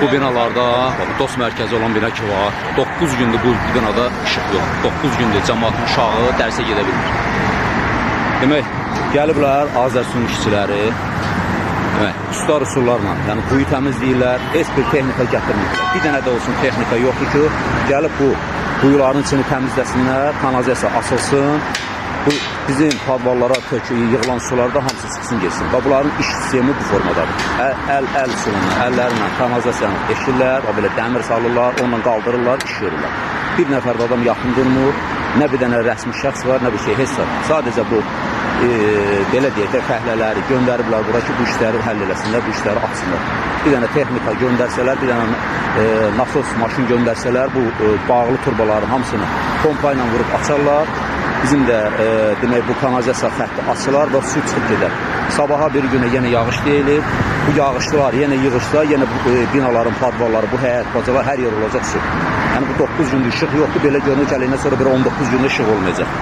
Bu binalarda DOST mərkəzi olan bina ki var. 9 gündür bu binada işıq yox. 9 gündür cəmaatın uşağı dərsə gedə bilmir. Demək, gəliblər Azərsun işçiləri. Demək, üstad üsullarla, yəni quyu təmizləyirlər, heç bir texnika gətirmirlər. Bir dənə də olsun texnika yoxdur ki, gəlib bu quyuların içini təmizləsinlər, kanalizasiya açılsın. Bu bizim padvallara yığılan sularda hamısı çıxsın geçsin. Və bunların iş sistemi bu formadadır. Əl üsulunla, əllərlə kanalizasiyanı eşirlər, belə dəmir salırlar, onunla qaldırırlar, iş görürlər. Bir nəfər də adam yaxın durmur, nə bir dənə rəsmi şəxs var, nə bir şey, heç var. Sadəcə bu, belə deyək də, fəhlələri göndəriblər bura ki, bu işləri həll eləsinlər, bu işləri açsınlar. Bir dənə texnika göndərsələr, bir dənə nasos maşın göndərsələr, bu bağlı turbaların hamısını pompa ilə vurub açarlar. Bizim də demək bu kanalizasiya xətti açılar və su çıxıb gedər. Sabaha bir günə yenə yağış deyilir. Bu yağışlar yenə yığışsa, yenə bu binaların padvalları, bu həyət, bacalar hər yer olacaq su. Yəni bu 9 gündür işıq yoxdur, belə görünür ki, əlindən sonra bir 19 gündə işıq olmayacaq.